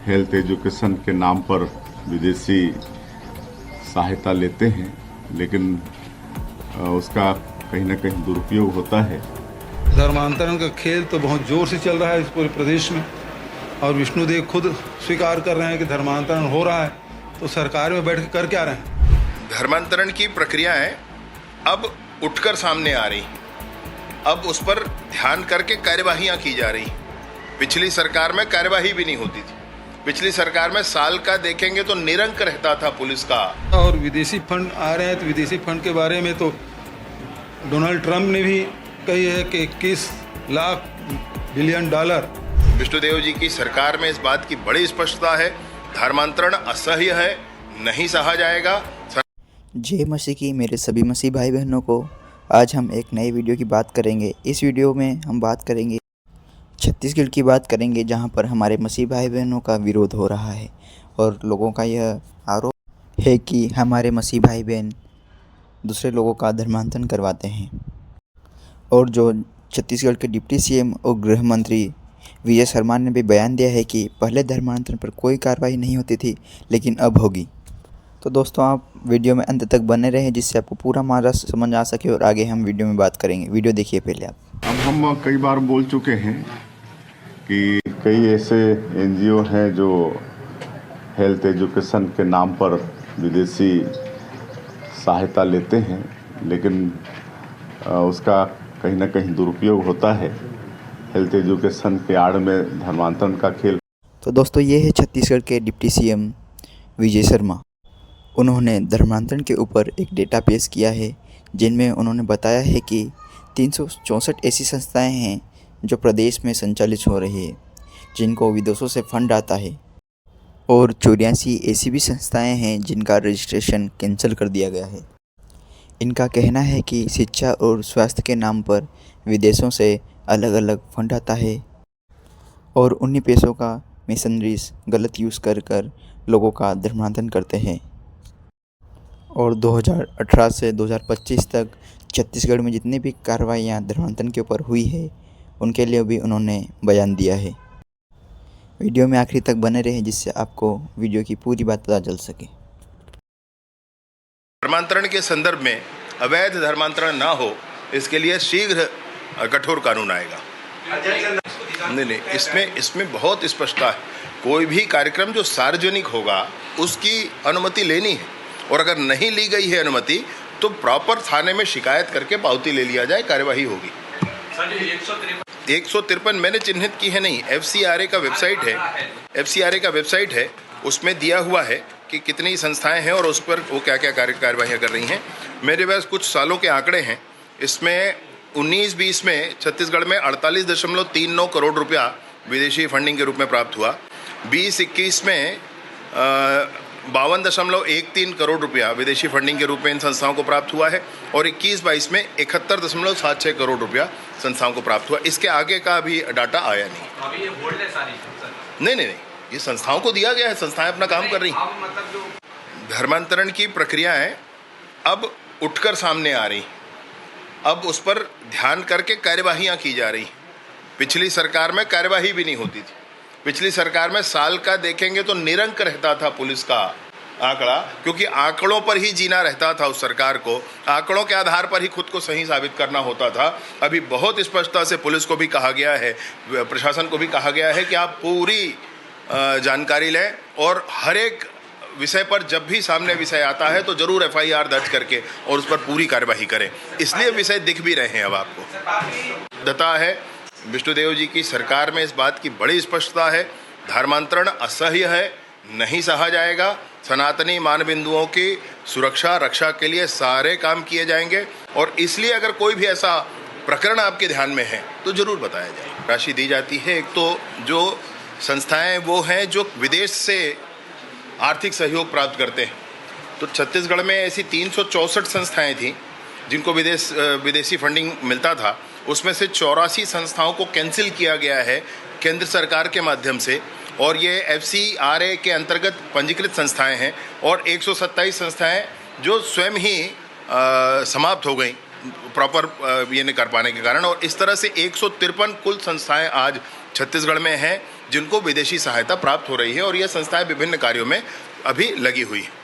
Health education के नाम पर विदेशी सहायता लेते हैं, लेकिन उसका कहीं ना कहीं दुरुपयोग होता है। धर्मांतरण का खेल तो बहुत जोर से चल रहा है इस पूरे प्रदेश में, और विष्णुदेव खुद स्वीकार कर रहे हैं कि धर्मांतरण हो रहा है, तो सरकार में बैठ कर क्या रहे हैं। धर्मांतरण की प्रक्रियाएं अब उठकर सामने आ रही, अब उस पर ध्यान करके कार्यवाहियां की जा रही। पिछली सरकार में कार्यवाही भी नहीं होती थी। पिछली सरकार में साल का देखेंगे तो निरंक रहता था पुलिस का। और विदेशी फंड आ रहे हैं, तो विदेशी फंड के बारे में तो डोनाल्ड ट्रंप ने भी कही है कि 21 लाख बिलियन डॉलर। विष्णुदेव जी की सरकार में इस बात की बड़ी स्पष्टता है, धर्मांतरण असह्य है, नहीं सहा जाएगा। जय मसीह की मेरे सभी मसीह भाई बहनों को, आज हम एक नए वीडियो की बात करेंगे। इस वीडियो में हम बात करेंगे छत्तीसगढ़ की बात करेंगे, जहां पर हमारे मसीह भाई बहनों का विरोध हो रहा है और लोगों का यह आरोप है कि हमारे मसीह भाई बहन दूसरे लोगों का धर्मांतरण करवाते हैं। और जो छत्तीसगढ़ के डिप्टी सीएम और गृह मंत्री विजय शर्मा ने भी बयान दिया है कि पहले धर्मांतरण पर कोई कार्रवाई नहीं होती थी, लेकिन अब होगी। तो दोस्तों, आप वीडियो में अंत तक बने रहें, जिससे आपको पूरा मामला समझ आ सके और आगे हम वीडियो में बात करेंगे। वीडियो देखिए पहले आप। अब हम कई बार बोल चुके हैं कि कई ऐसे एनजीओ हैं जो हेल्थ एजुकेशन के नाम पर विदेशी सहायता लेते हैं, लेकिन उसका कहीं ना कहीं दुरुपयोग होता है। हेल्थ एजुकेशन के आड़ में धर्मांतरण का खेल। तो दोस्तो64 ये है छत्तीसगढ़ के डिप्टी सीएम विजय शर्मा। उन्होंने धर्मांतरण के ऊपर एक डेटा पेश किया है, जिनमें उन्होंने बताया है कि 364 ऐसी संस्थाएं हैं जो प्रदेश में संचालित हो रही है, जिनको विदेशों से फंड आता है, और 84 ऐसी भी संस्थाएं हैं जिनका रजिस्ट्रेशन कैंसिल कर दिया गया है। इनका कहना है कि शिक्षा और स्वास्थ्य के नाम पर विदेशों से अलग अलग फंड आता है और उन्हीं पैसों का मिशनरीज गलत यूज़ कर लोगों का धर्मांतरण करते हैं। और 2018 से 2025 तक छत्तीसगढ़ में जितनी भी कार्रवाइयाँ धर्मांतरण के ऊपर हुई है, उनके लिए भी उन्होंने बयान दिया है। वीडियो में आखिरी तक बने रहें, जिससे आपको वीडियो की पूरी बात पता चल सके। धर्मांतरण के संदर्भ में अवैध धर्मांतरण ना हो, इसके लिए शीघ्र कठोर कानून आएगा। नहीं, इसमें बहुत स्पष्टता है। कोई भी कार्यक्रम जो सार्वजनिक होगा उसकी अनुमति लेनी है, और अगर नहीं ली गई है अनुमति तो प्रॉपर थाने में शिकायत करके पावती ले लिया जाए, कार्यवाही होगी। 153 मैंने चिन्हित की है नहीं, FCRA का वेबसाइट है, FCRA का वेबसाइट है, उसमें दिया हुआ है कि कितनी संस्थाएं हैं और उस पर वो क्या क्या कार्यवाहियाँ कर रही हैं। मेरे पास कुछ सालों के आंकड़े हैं। इसमें 19-20 में छत्तीसगढ़ में 48.39 करोड़ रुपया विदेशी फंडिंग के रूप में प्राप्त हुआ। 20-21 में 52.13 करोड़ रुपया विदेशी फंडिंग के रूप में इन संस्थाओं को प्राप्त हुआ है, और 21-22 में 71.76 करोड़ रुपया संस्थाओं को प्राप्त हुआ। इसके आगे का अभी डाटा आया नहीं। अभी ये होल्ड है सारी। नहीं, ये संस्थाओं को दिया गया है, संस्थाएं अपना काम कर रही हैं। मतलब जो धर्मांतरण की प्रक्रियाएं अब उठकर सामने आ रही, अब उस पर ध्यान करके कार्यवाहियां की जा रही। पिछली सरकार में कार्यवाही भी नहीं होती थी। पिछली सरकार में साल का देखेंगे तो निरंक रहता था पुलिस का आंकड़ा, क्योंकि आंकड़ों पर ही जीना रहता था उस सरकार को। आंकड़ों के आधार पर ही खुद को सही साबित करना होता था। अभी बहुत स्पष्टता से पुलिस को भी कहा गया है, प्रशासन को भी कहा गया है कि आप पूरी जानकारी लें, और हर एक विषय पर जब भी सामने विषय आता है तो जरूर FIR दर्ज करके और उस पर पूरी कार्यवाही करें। इसलिए विषय दिख भी रहे हैं अब आपको। दता है, विष्णुदेव जी की सरकार में इस बात की बड़ी स्पष्टता है, धर्मांतरण असह्य है, नहीं सहा जाएगा। सनातनी मानबिंदुओं की सुरक्षा रक्षा के लिए सारे काम किए जाएंगे, और इसलिए अगर कोई भी ऐसा प्रकरण आपके ध्यान में है तो जरूर बताया जाए। राशि दी जाती है। एक तो जो संस्थाएं वो हैं जो विदेश से आर्थिक सहयोग प्राप्त करते हैं, तो छत्तीसगढ़ में ऐसी 364 संस्थाएं थीं जिनको विदेशी फंडिंग मिलता था। उसमें से 84 संस्थाओं को कैंसिल किया गया है केंद्र सरकार के माध्यम से, और ये FCRA के अंतर्गत पंजीकृत संस्थाएं हैं, और 127 संस्थाएं जो स्वयं ही समाप्त हो गई प्रॉपर ये नहीं कर पाने के कारण। और इस तरह से 153 कुल संस्थाएं आज छत्तीसगढ़ में हैं जिनको विदेशी सहायता प्राप्त हो रही है और ये संस्थाएं विभिन्न कार्यों में अभी लगी हुई हैं।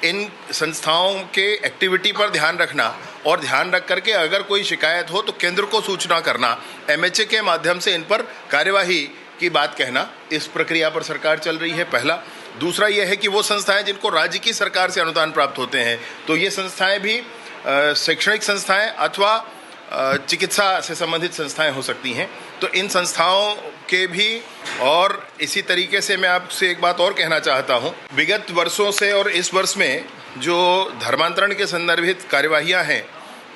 इन संस्थाओं के एक्टिविटी पर ध्यान रखना और ध्यान रख करके अगर कोई शिकायत हो तो केंद्र को सूचना करना, एमएचए के माध्यम से इन पर कार्यवाही की बात कहना, इस प्रक्रिया पर सरकार चल रही है। पहला। दूसरा यह है कि वो संस्थाएं जिनको राज्य की सरकार से अनुदान प्राप्त होते हैं, तो ये संस्थाएं भी शैक्षणिक संस्थाएं अथवा चिकित्सा से संबंधित संस्थाएं हो सकती हैं। तो इन संस्थाओं के भी, और इसी तरीके से मैं आपसे एक बात और कहना चाहता हूं, विगत वर्षों से और इस वर्ष में जो धर्मांतरण के संदर्भित कार्यवाहियां हैं,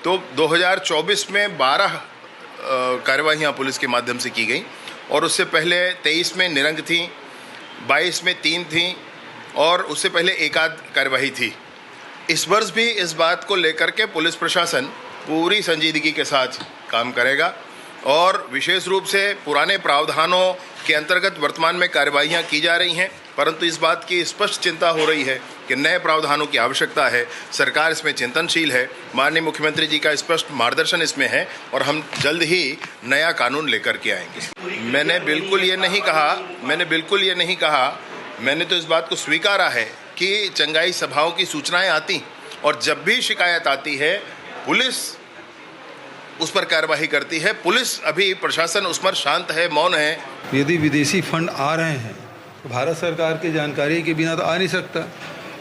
तो 2024 में 12 कार्यवाहियां पुलिस के माध्यम से की गई और उससे पहले 23 में निरंक थी, 22 में 3 थी और उससे पहले एक आध कार्यवाही थी। इस वर्ष भी इस बात को लेकर के पुलिस प्रशासन पूरी संजीदगी के साथ काम करेगा और विशेष रूप से पुराने प्रावधानों के अंतर्गत वर्तमान में कार्यवाहियां की जा रही हैं, परंतु इस बात की स्पष्ट चिंता हो रही है कि नए प्रावधानों की आवश्यकता है। सरकार इसमें चिंतनशील है, माननीय मुख्यमंत्री जी का स्पष्ट मार्गदर्शन इसमें है और हम जल्द ही नया कानून लेकर के आएंगे। मैंने बिल्कुल ये नहीं कहा, मैंने तो इस बात को स्वीकारा है कि चंगाई सभाओं की सूचनाएं आती और जब भी शिकायत आती है पुलिस उस पर कार्यवाही करती है। पुलिस अभी प्रशासन उस पर शांत है, मौन है। यदि विदेशी फंड आ रहे हैं तो भारत सरकार की जानकारी के बिना तो आ नहीं सकता,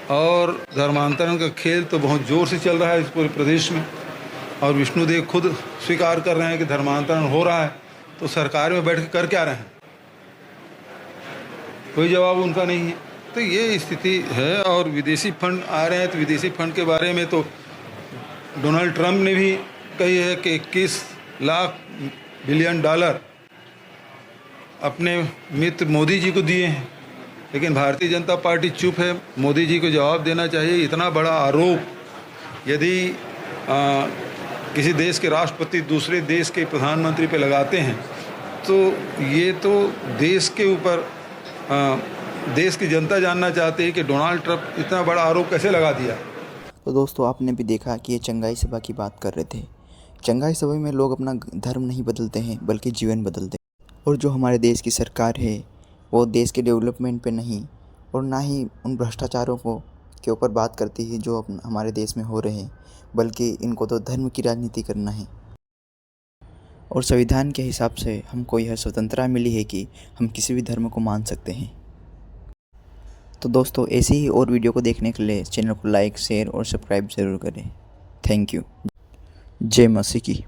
और धर्मांतरण का खेल तो बहुत ज़ोर से चल रहा है इस पूरे प्रदेश में, और विष्णुदेव खुद स्वीकार कर रहे हैं कि धर्मांतरण हो रहा है, तो सरकार में बैठ कर क्या रहे हैं, कोई जवाब उनका नहीं है। तो ये स्थिति है। और विदेशी फंड आ रहे हैं तो विदेशी फंड के बारे में तो डोनाल्ड ट्रंप ने भी कही है कि 21 लाख बिलियन डॉलर अपने मित्र मोदी जी को दिए हैं, लेकिन भारतीय जनता पार्टी चुप है। मोदी जी को जवाब देना चाहिए। इतना बड़ा आरोप यदि किसी देश के राष्ट्रपति दूसरे देश के प्रधानमंत्री पे लगाते हैं तो ये तो देश के ऊपर देश की जनता जानना चाहती है कि डोनाल्ड ट्रंप इतना बड़ा आरोप कैसे लगा दिया। तो दोस्तों, आपने भी देखा कि ये चंगाई सभा की बात कर रहे थे। चंगाई सभा में लोग अपना धर्म नहीं बदलते हैं बल्कि जीवन बदलते हैं। और जो हमारे देश की सरकार है वो देश के डेवलपमेंट पे नहीं और ना ही उन भ्रष्टाचारों को के ऊपर बात करती है जो हमारे देश में हो रहे हैं, बल्कि इनको तो धर्म की राजनीति करना है। और संविधान के हिसाब से हमको यह स्वतंत्रता मिली है कि हम किसी भी धर्म को मान सकते हैं। तो दोस्तों, ऐसे ही और वीडियो को देखने के लिए चैनल को लाइक, शेयर और सब्सक्राइब ज़रूर करें। Thank you. जय मसीह की।